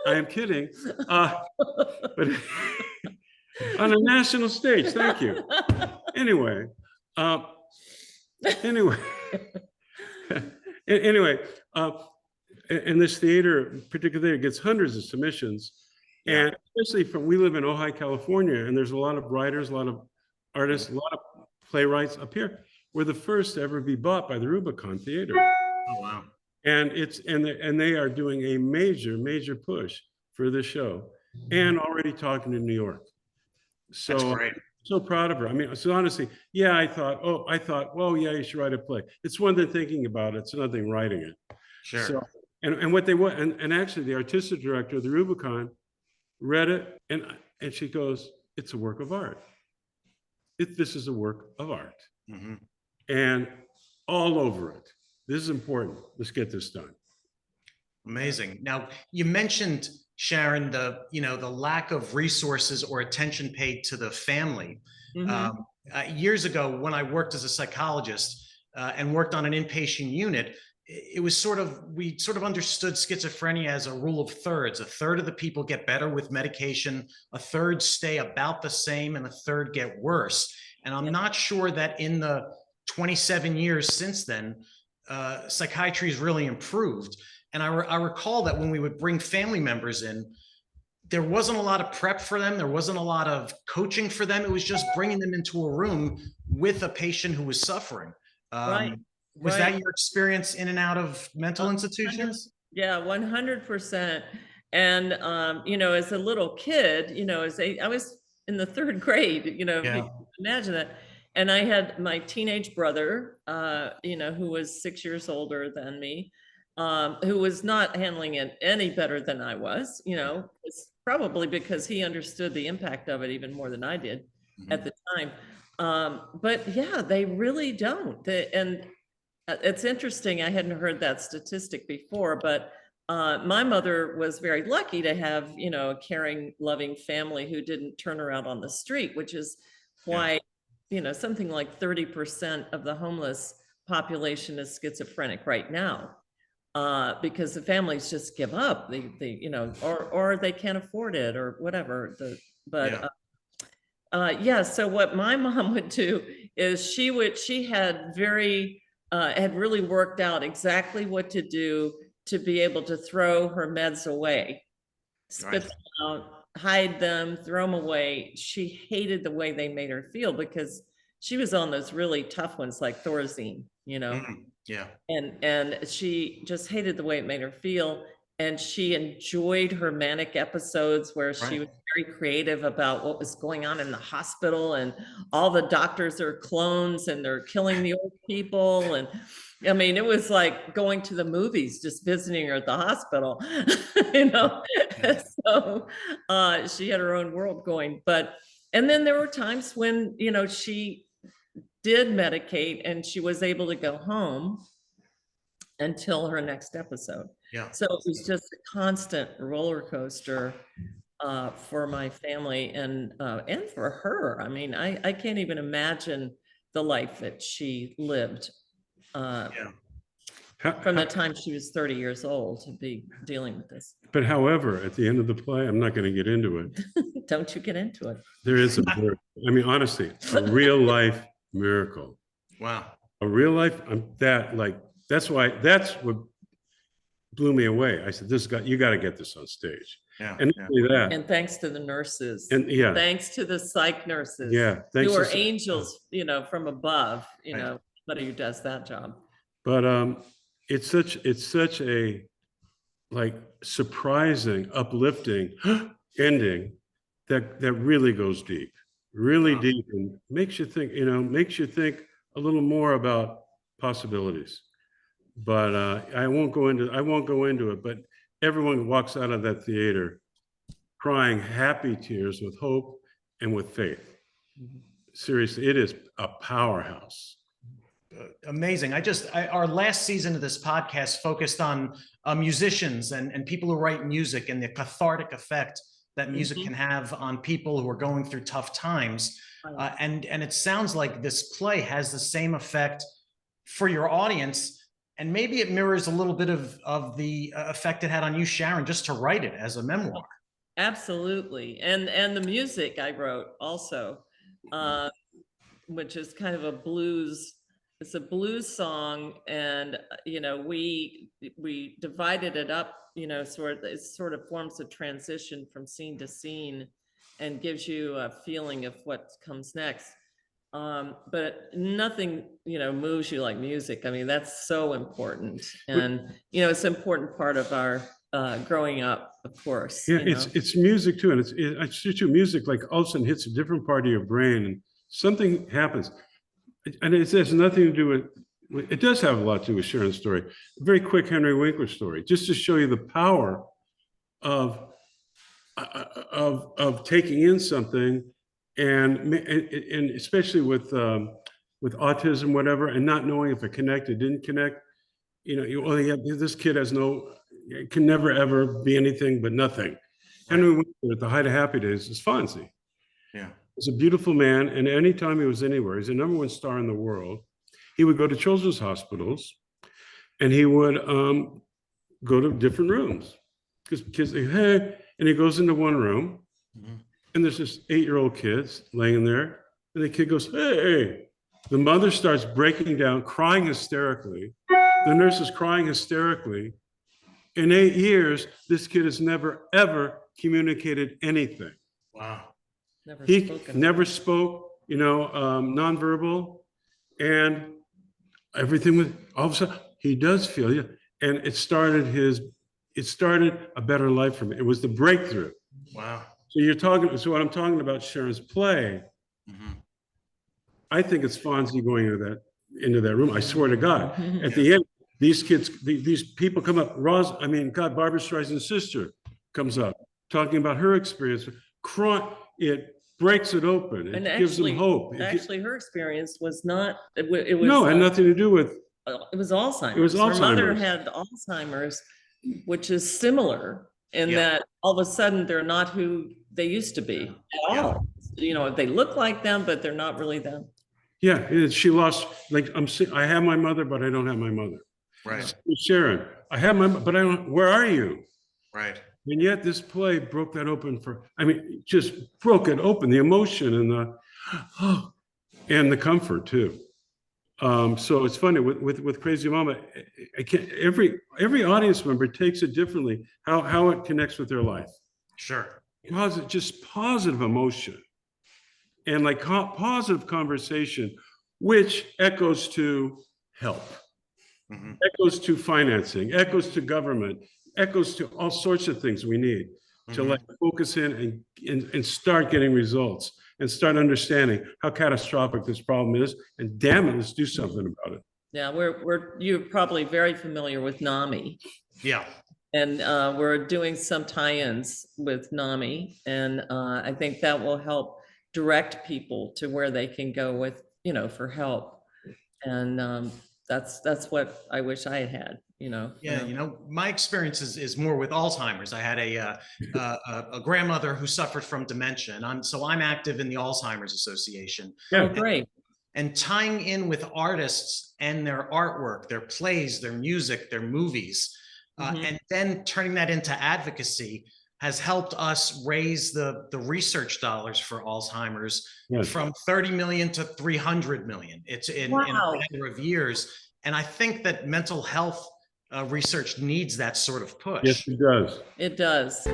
I am kidding. But on a national stage, thank you. Anyway, anyway, anyway, and this theater, particularly, gets hundreds of submissions. Yeah. And especially we live in Ojai, California, and there's a lot of writers, a lot of artists, a lot of playwrights up here. We're the first to ever be bought by the Rubicon Theater. Oh, wow. And they are doing a major push for this show, and already talking to New York. So That's great. So proud of her. I mean, so honestly, yeah, I thought, well, yeah, you should write a play. It's one thing thinking about it, it's another thing writing it. Sure. So, and what they want, and actually the artistic director of the Rubicon read it, and she goes, it's a work of art. This is a work of art. Mm-hmm. And all over it. This is important. Let's get this done. Amazing. Now, you mentioned, Sharon, the lack of resources or attention paid to the family. Mm-hmm. Years ago, when I worked as a psychologist and worked on an inpatient unit, it was we understood schizophrenia as a rule of thirds. A third of the people get better with medication, a third stay about the same, and a third get worse. And I'm not sure that in the 27 years since then, psychiatry has really improved. And I recall that when we would bring family members in, there wasn't a lot of prep for them. There wasn't a lot of coaching for them. It was just bringing them into a room with a patient who was suffering. Was that your experience in and out of mental institutions? Yeah, 100%. And, as a little kid, I was in the third grade, imagine that. And I had my teenage brother, who was 6 years older than me, who was not handling it any better than I was, it's probably because he understood the impact of it even more than I did at the time. But yeah, they really don't. And it's interesting. I hadn't heard that statistic before, but my mother was very lucky to have, a caring, loving family who didn't turn her out on the street, which is why, something like 30% of the homeless population is schizophrenic right now, because the families just give up. They or they can't afford it or whatever. So what my mom would do is she had really worked out exactly what to do to be able to throw her meds away, spit them out, hide them, throw them away. She hated the way they made her feel because she was on those really tough ones like Thorazine, Yeah. And she just hated the way it made her feel. And she enjoyed her manic episodes where she was very creative about what was going on in the hospital, and all the doctors are clones and they're killing the old people. And I mean, it was like going to the movies, just visiting her at the hospital, So she had her own world going. And then there were times when, she did medicate and she was able to go home until her next episode. Yeah. So it was just a constant roller coaster for my family and for her. I mean, I can't even imagine the life that she lived from the time she was 30 years old to be dealing with this. But however, at the end of the play, I'm not going to get into it. Don't you get into it. There is honestly, a real life miracle. Wow. A real life, that's what blew me away. I said, you got to get this on stage. Yeah. And not only that. And thanks to the nurses. And thanks to the psych nurses. Yeah. Who are angels, from above, somebody who does that job. But it's such a surprising, uplifting ending that really goes deep, deep, and makes you think a little more about possibilities. But I won't go into it, but everyone walks out of that theater crying happy tears with hope and with faith. Seriously, it is a powerhouse. Amazing. Our last season of this podcast focused on musicians and people who write music and the cathartic effect that music can have on people who are going through tough times. And it sounds like this play has the same effect for your audience. And maybe it mirrors a little bit of the effect it had on you, Sharon, just to write it as a memoir. Absolutely. And the music I wrote also, which is kind of a blues. It's a blues song, and we divided it up. It sort of forms a transition from scene to scene, and gives you a feeling of what comes next. But nothing, moves you like music. I mean, that's so important, and it's an important part of our growing up, of course. Yeah, it's music too, and it's true. Music, like, all of a sudden hits a different part of your brain, and something happens. And it has nothing to do with, it does have a lot to do with Sharon's story. A very quick Henry Winkler story, just to show you the power of taking in something, and especially with autism, whatever, and not knowing if it connected, didn't connect. This kid can never ever be anything but nothing. Henry Winkler, at the height of Happy Days, is Fonzie. Yeah. He's a beautiful man, and anytime he was anywhere, he's the #1 star in the world. He would go to children's hospitals, and he would go to different rooms, because kids say, hey, and he goes into one room, and there's this 8-year-old kid laying there, and the kid goes, hey. The mother starts breaking down, crying hysterically. The nurse is crying hysterically. In 8 years, this kid has never, ever communicated anything. Wow. He never spoke, nonverbal, and everything was, all of a sudden, he does feel you. And it started a better life for me. It was the breakthrough. Wow. So what I'm talking about, Sharon's play, I think it's Fonzie going into that room. I swear to God. At the end, these kids, these people come up. Barbra Streisand's sister comes up, talking about her experience. It breaks it open. It gives them hope. Actually, her experience was not. It was no, it had nothing to do with. It was Alzheimer's. It was Alzheimer's. Her mother had Alzheimer's, which is similar in that all of a sudden they're not who they used to be at all. They look like them, but they're not really them. Yeah, she lost. I have my mother, but I don't have my mother. Right. Sharon, I have but I don't. Where are you? Right. And yet this play broke that open just broke it open, the emotion and the comfort too. So it's funny with Crazy Mama, every audience member takes it differently, how it connects with their life. Sure. Just positive emotion and positive conversation, which echoes to help, echoes to financing, echoes to government, echoes to all sorts of things we need to focus in and start getting results and start understanding how catastrophic this problem is. And damn it, let's do something about it. Yeah, you're probably very familiar with NAMI. Yeah. And we're doing some tie-ins with NAMI, and I think that will help direct people to where they can go with, for help. And that's what I wish I had. Yeah, my experience is more with Alzheimer's. I had a grandmother who suffered from dementia, and I'm active in the Alzheimer's Association. Yeah, great. And tying in with artists and their artwork, their plays, their music, their movies, and then turning that into advocacy has helped us raise the research dollars for Alzheimer's from 30 million to 300 million. It's in a matter of years. And I think that mental health research needs that sort of push. Yes, it does. It does.